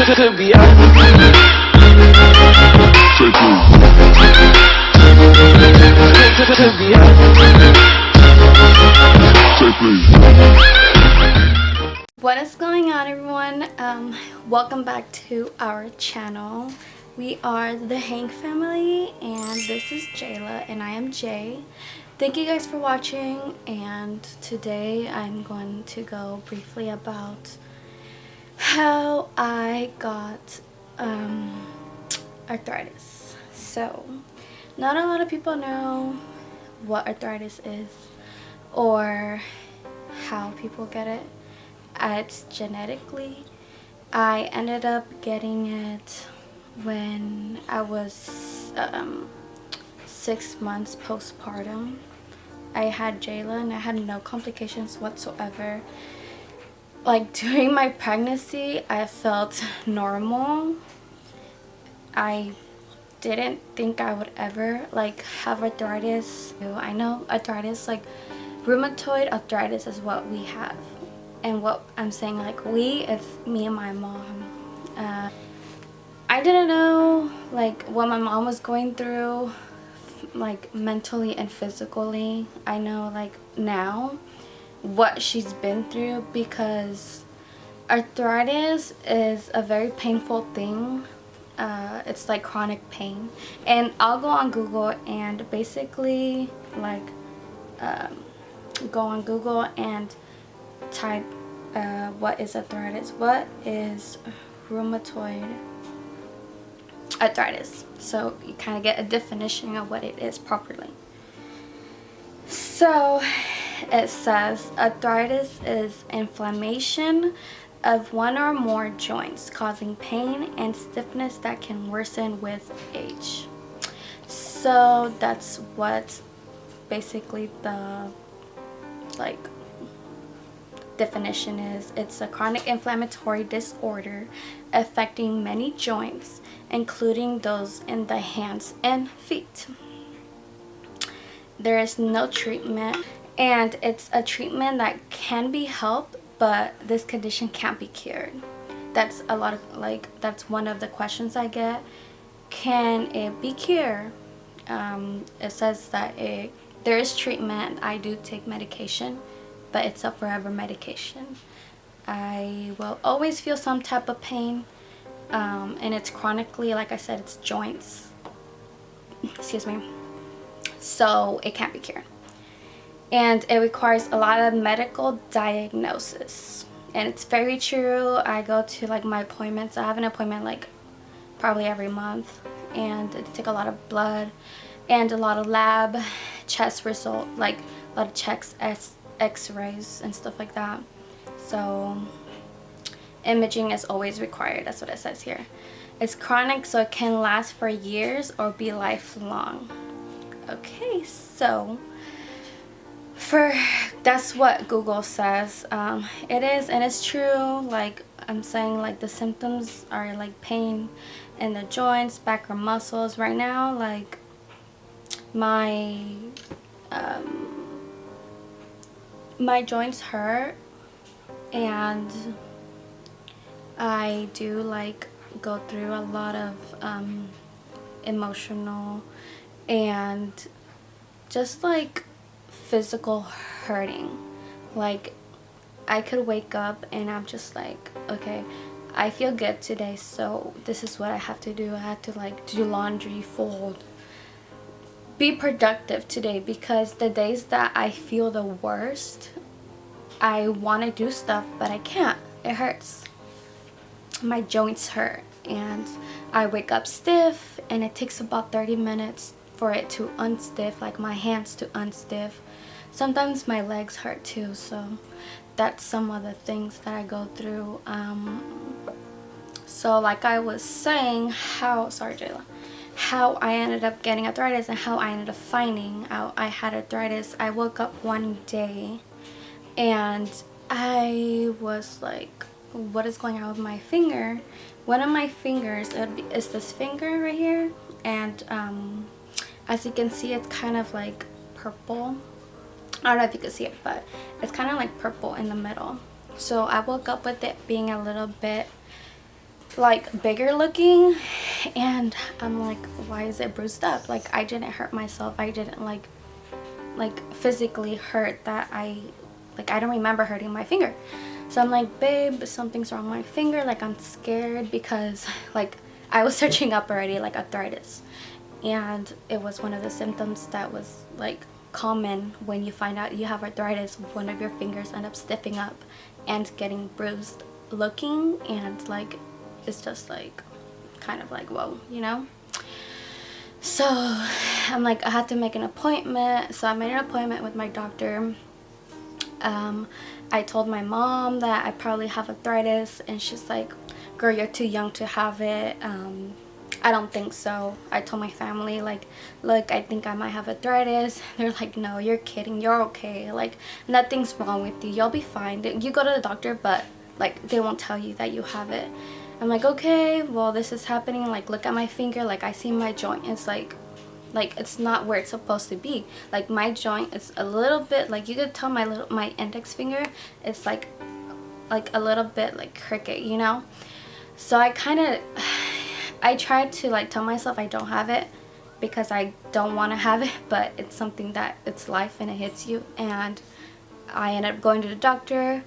Could be out. Could be out. What is going on, everyone? Welcome back to our channel. We are the Hank family, and this is Jayla, and I am Jay. Thank you guys for watching, and today I'm going to go briefly about how I got arthritis. So, not a lot of people know what arthritis is or how people get it. It's genetically. I ended up getting it when I was 6 months postpartum. I had Jayla and I had no complications whatsoever. Like during my pregnancy, I felt normal. I didn't think I would ever like have arthritis. I know arthritis, like rheumatoid arthritis is what we have. And what I'm saying, like we, it's me and my mom. I didn't know like what my mom was going through, like mentally and physically. I know like now what she's been through, because arthritis is a very painful thing. It's like chronic pain, and I'll go on Google and basically like go on Google and type what is arthritis, what is rheumatoid arthritis, so you kind of get a definition of what it is properly. So it says arthritis is inflammation of one or more joints causing pain and stiffness that can worsen with age. So that's what basically the like definition is. It's a chronic inflammatory disorder affecting many joints, including those in the hands and feet. There is no treatment, and it's a treatment that can be helped, but this condition can't be cured. That's a lot of that's one of the questions I get. Can it be cured? It says that there is treatment. I do take medication, but it's a forever medication. I will always feel some type of pain, and it's chronically, like I said, it's joints. Excuse me. So it can't be cured. And it requires a lot of medical diagnosis. And it's very true. I go to like my appointments. I have an appointment like probably every month, and they take a lot of blood and a lot of lab chest result, like a lot of checks, x-rays and stuff like that. So imaging is always required. That's what it says here. It's chronic, so it can last for years or be lifelong. Okay, so that's what Google says. It is, and it's true. Like I'm saying, like the symptoms are like pain in the joints, back or muscles. Right now, like my joints hurt, and I do like go through a lot of emotional and just like physical hurting. Like I could wake up and I'm just like, okay, I feel good today, so this is what I have to do. I have to like do laundry, fold, be productive today, because the days that I feel the worst, I want to do stuff but I can't. It hurts. My joints hurt, and I wake up stiff, and it takes about 30 minutes for it to unstiff, like my hands to unstiff. Sometimes my legs hurt too, so that's some of the things that I go through. So like I was saying, how I ended up getting arthritis and how I ended up finding out I had arthritis. I woke up one day and I was like, what is going on with my finger? One of my fingers is this finger right here, and as you can see, it's kind of like purple. I don't know if you can see it, but it's kind of like purple in the middle. So I woke up with it being a little bit like bigger looking, and I'm like, why is it bruised up? Like, I didn't hurt myself. I didn't like physically hurt that. I don't remember hurting my finger. So I'm like, babe, something's wrong with my finger. Like, I'm scared because like I was searching up already like arthritis, and it was one of the symptoms that was like common when you find out you have arthritis. One of your fingers end up stiffing up and getting bruised looking, and like it's just like kind of like, whoa, you know. So I'm like, I had to make an appointment. So I made an appointment with my doctor. I told my mom that I probably have arthritis, and she's like, girl, you're too young to have it. I don't think so. I told my family, like, look, I think I might have arthritis. They're like, no, you're kidding, you're okay, like nothing's wrong with you, you'll be fine. You go to the doctor, but like they won't tell you that you have it. I'm like, okay, well, this is happening. Like, look at my finger. Like, I see my joint. It's like it's not where it's supposed to be. Like, my joint is a little bit, like, you could tell my index finger, it's like a little bit like crooked, you know. So I tried to like tell myself I don't have it because I don't want to have it, but it's something that it's life and it hits you. And I ended up going to the doctor.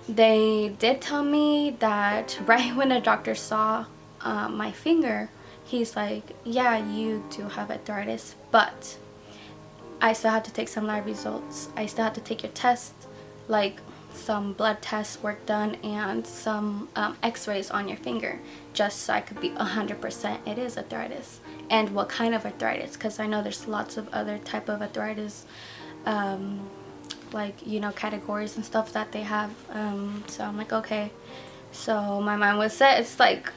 They did tell me that right when the doctor saw my finger, he's like, yeah, you do have arthritis, but I still have to take some lab results. I still have to take your test, like some blood tests work done, and some x-rays on your finger, just so I could be 100% it is arthritis, and what kind of arthritis, because I know there's lots of other type of arthritis, like, you know, categories and stuff that they have. So I'm like, okay. So my mind was set. It's like,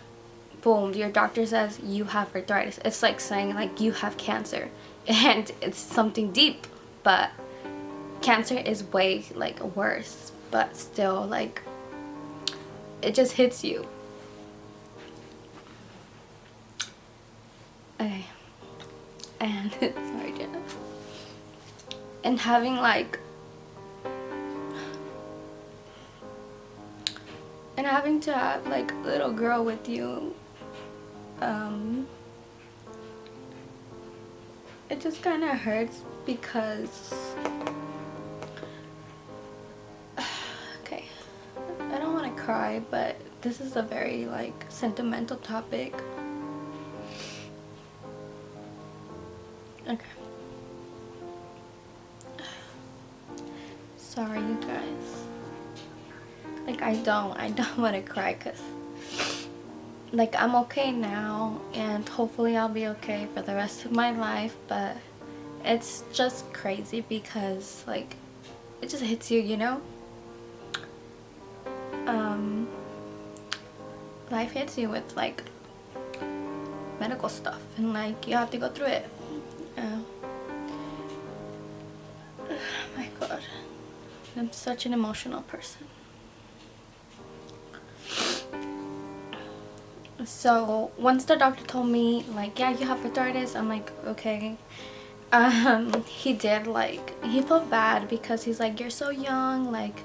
boom, your doctor says you have arthritis. It's like saying like you have cancer, and it's something deep, but cancer is way like worse, but still, like, it just hits you. Okay. And sorry, Jenna. And having to have like a little girl with you, it just kind of hurts because okay, I don't want to cry, but this is a very like sentimental topic. Okay, sorry you guys. Like, I don't want to cry, because like I'm okay now, and hopefully I'll be okay for the rest of my life, but it's just crazy because like it just hits you, you know. Life hits you with like medical stuff, and like you have to go through it. Oh my god, I'm such an emotional person. So once the doctor told me like, yeah, you have arthritis, I'm like, okay. He did, like, he felt bad because he's like, you're so young, like,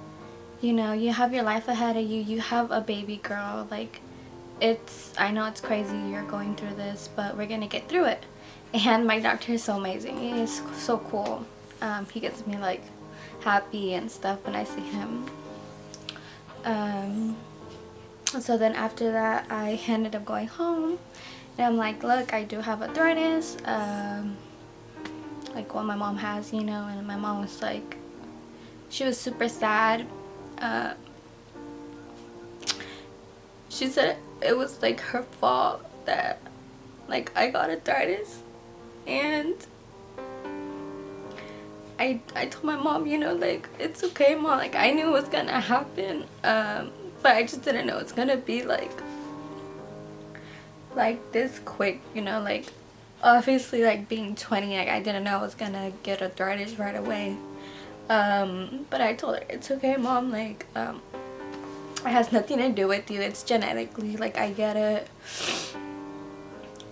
you know, you have your life ahead of you, you have a baby girl, like, I know it's crazy you're going through this, but we're gonna get through it. And my doctor is so amazing. He is so cool. He gets me like happy and stuff when I see him. So then after that, I ended up going home, and I'm like, look, I do have arthritis, like what my mom has, you know. And my mom was like, she was super sad. She said it was like her fault that like I got arthritis, and I told my mom, you know, like, it's okay, Mom, like, I knew it was gonna happen, but I just didn't know it's gonna be like this quick, you know. Like, obviously, like, being 20, like, I didn't know I was gonna get arthritis right away. But I told her, it's okay, Mom, like, it has nothing to do with you, it's genetically, like, I get it.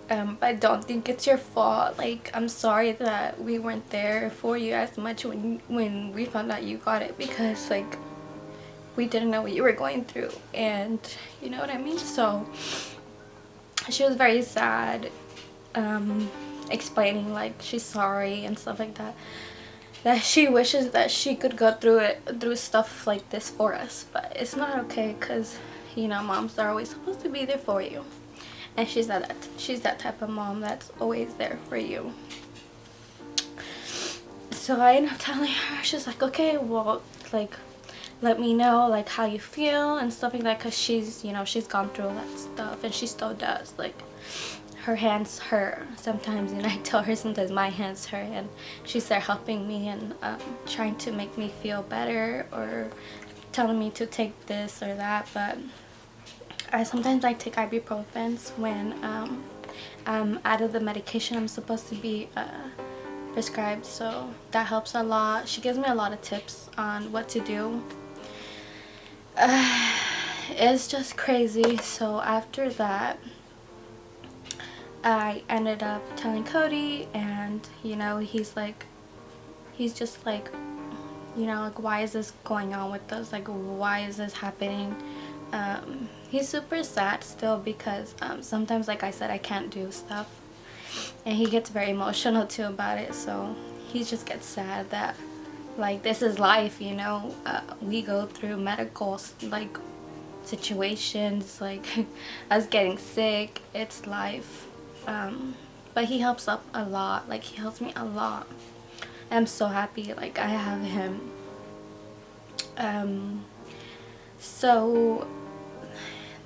But I don't think it's your fault. Like, I'm sorry that we weren't there for you as much when we found out you got it, because like we didn't know what you were going through, and you know what I mean. So she was very sad, explaining like she's sorry and stuff like that, that she wishes that she could go through stuff like this for us, but it's not okay, because you know, moms are always supposed to be there for you, and she's that type of mom that's always there for you. So I ended up telling her, she's like, okay, well, like, let me know like how you feel and stuff like that, because she's, you know, she's gone through all that stuff, and she still does. Like, her hands hurt sometimes, and I tell her sometimes my hands hurt, and she's there helping me and trying to make me feel better, or telling me to take this or that. But sometimes I take ibuprofens when I'm out of the medication I'm supposed to be prescribed, so that helps a lot. She gives me a lot of tips on what to do. It's just crazy. So after that, I ended up telling Cody, and you know, he's just like, you know, like, why is this going on with us? Like, why is this happening? He's super sad still, because sometimes, like I said, I can't do stuff, and he gets very emotional too about it. So he just gets sad that, like, this is life, you know. We go through medical like situations, like us getting sick. It's life. But he helps up a lot. Like, he helps me a lot. I'm so happy like I have him. So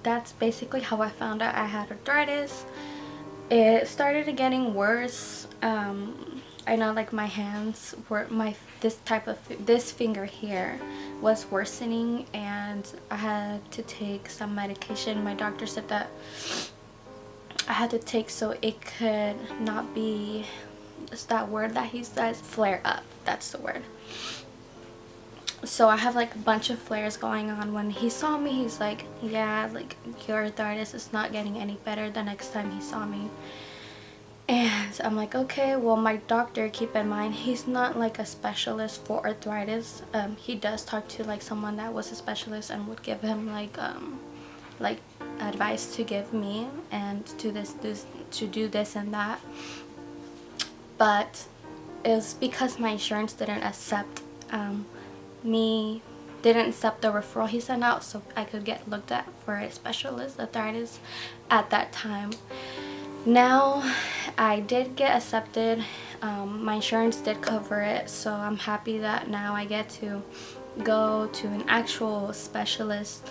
that's basically how I found out I had arthritis. It started getting worse. I know, like, my hands were, this finger here was worsening, and I had to take some medication. My doctor said that I had to take so it could not be, it's that word that he says, flare up. That's the word. So I have like a bunch of flares going on. When he saw me, he's like, yeah, like, your arthritis is not getting any better the next time he saw me. And I'm like, okay, well, my doctor, keep in mind, he's not like a specialist for arthritis. He does talk to like someone that was a specialist and would give him like advice to give me, and to do this and that. But it's because my insurance didn't accept the referral he sent out, so I could get looked at for a specialist arthritis at that time. Now I did get accepted. My insurance did cover it, so I'm happy that now I get to go to an actual specialist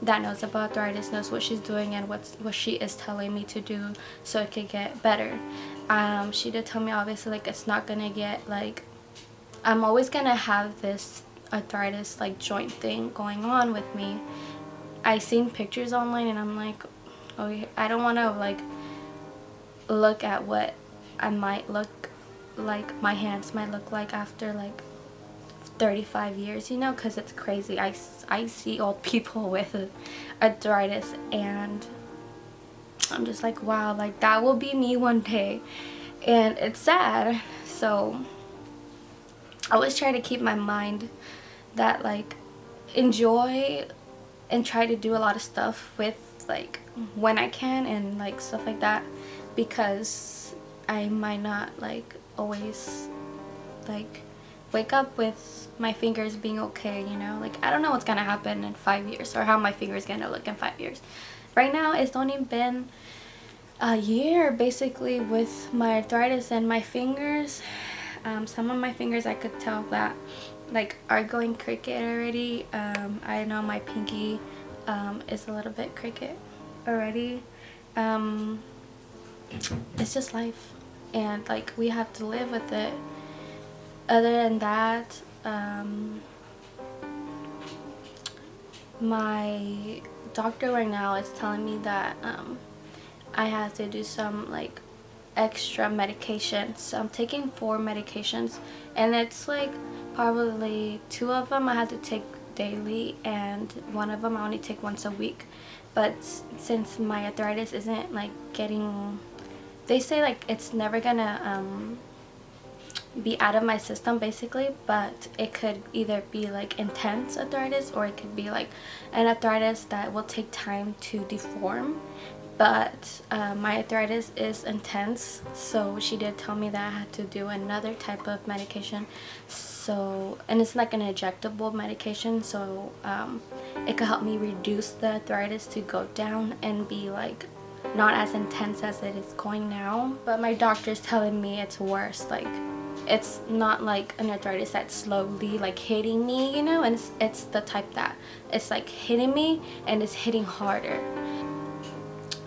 that knows about arthritis, knows what she's doing and what she is telling me to do so it could get better. She did tell me, obviously, like, it's not gonna get, like, I'm always gonna have this arthritis like joint thing going on with me. I seen pictures online, and I'm like, okay, I don't want to like look at what I might look like, my hands might look like after like 35 years, you know, because it's crazy. I see old people with arthritis, and I'm just like, wow, like, that will be me one day, and it's sad. So I always try to keep my mind that, like, enjoy and try to do a lot of stuff with, like, when I can, and like stuff like that, because I might not like always like wake up with my fingers being okay, you know. Like, I don't know what's gonna happen in 5 years, or how my fingers gonna look in 5 years. Right now it's only been a year basically with my arthritis, and my fingers, some of my fingers I could tell that like are going crooked already. I know my pinky is a little bit crooked already. It's just life, and like, we have to live with it. Other than that, my doctor right now is telling me that I have to do some like extra medications. So I'm taking 4 medications, and it's like probably 2 of them I have to take daily, and 1 of them I only take once a week. But since my arthritis isn't like getting, they say like it's never gonna be out of my system basically, but it could either be like intense arthritis, or it could be like an arthritis that will take time to deform. but my arthritis is intense, so she did tell me that I had to do another type of medication. So, and it's like an injectable medication, so it could help me reduce the arthritis to go down and be like not as intense as it is going now. But my doctor's telling me it's worse. Like, it's not like an arthritis that's slowly like hitting me, you know, and it's the type that it's like hitting me and it's hitting harder.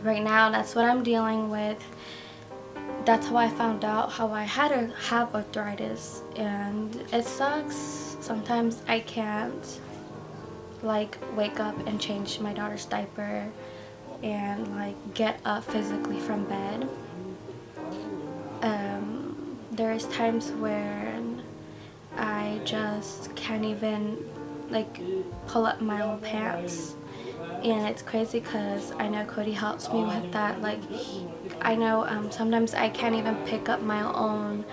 Right now, that's what I'm dealing with. That's how I found out how I had to have arthritis, and it sucks. Sometimes I can't like wake up and change my daughter's diaper and like get up physically from bed. There's times where I just can't even like pull up my own pants, and it's crazy because I know Cody helps me with that. Like, I know sometimes I can't even pick up my own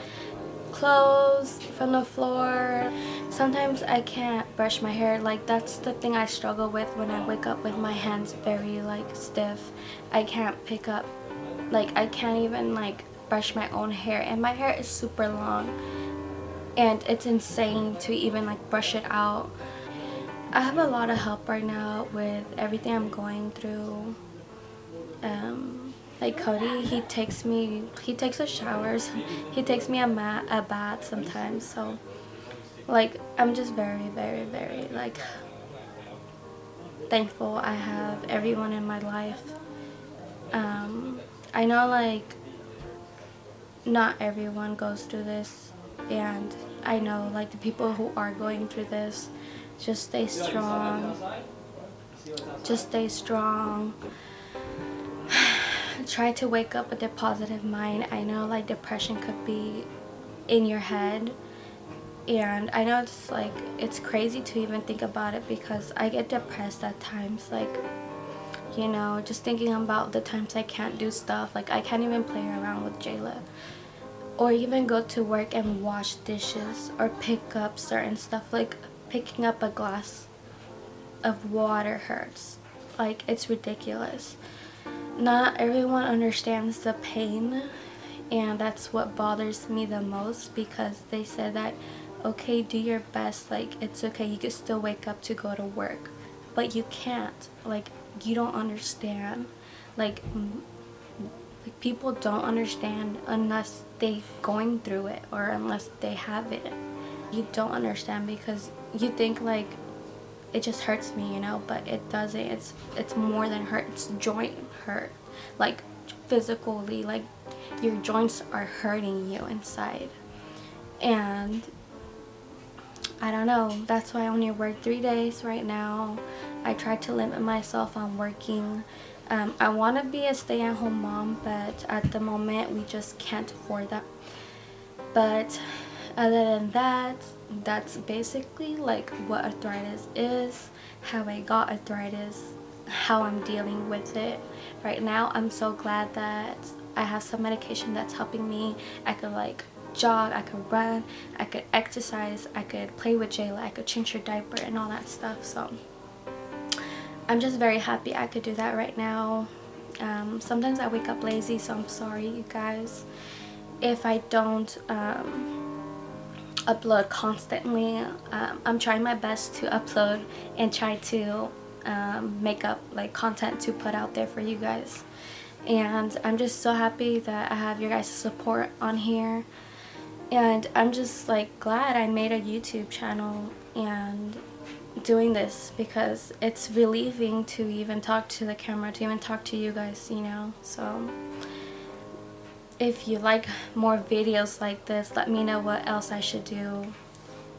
clothes from the floor. Sometimes I can't brush my hair. Like, that's the thing I struggle with when I wake up with my hands very like stiff. I can't pick up, like I can't even like brush my own hair, and my hair is super long and it's insane to even like brush it out. I have a lot of help right now with everything I'm going through. Like Cody, he takes the showers, he takes me a bath sometimes, so like I'm just very, very, very like thankful I have everyone in my life. I know like not everyone goes through this, and I know like the people who are going through this, just stay strong. Just stay strong. Try to wake up with a positive mind. I know like depression could be in your head, and I know it's crazy to even think about it, because I get depressed at times, like, you know, just thinking about the times I can't do stuff. Like, I can't even play around with Jayla, or even go to work and wash dishes, or pick up certain stuff. Like picking up a glass of water hurts. Like, it's ridiculous. Not everyone understands the pain, and that's what bothers me the most, because they said that, okay, do your best, like it's okay, you can still wake up to go to work, but you can't. Like, you don't understand. Like people don't understand unless they going through it, or unless they have it. You don't understand because you think like it just hurts me, you know, but it doesn't. It's more than hurt. It's joint hurt, like physically, like your joints are hurting you inside. And I don't know, that's why I only work 3 days right now. I try to limit myself on working. I want to be a stay-at-home mom, but at the moment we just can't afford that. But other than that, that's basically like what arthritis is, how I got arthritis, how I'm dealing with it right now. I'm so glad that I have some medication that's helping me. I could like jog, I could run, I could exercise, I could play with Jayla, I could change her diaper and all that stuff. So I'm just very happy I could do that right now. Sometimes I wake up lazy, so I'm sorry, you guys, if I don't upload constantly. I'm trying my best to upload and try to make up like content to put out there for you guys, and I'm just so happy that I have your guys' support on here. And I'm just like glad I made a YouTube channel and doing this, because it's relieving to even talk to the camera, to even talk to you guys, you know. So if you like more videos like this, let me know what else I should do.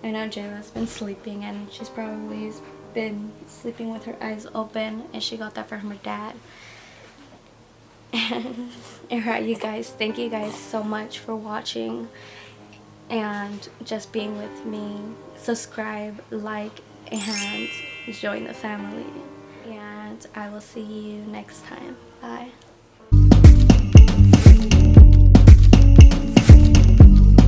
I know Jayla's been sleeping, and she's probably been sleeping with her eyes open, and she got that from her dad. Alright, you guys, thank you guys so much for watching and just being with me. Subscribe, like, and join the family. And I will see you next time. Bye.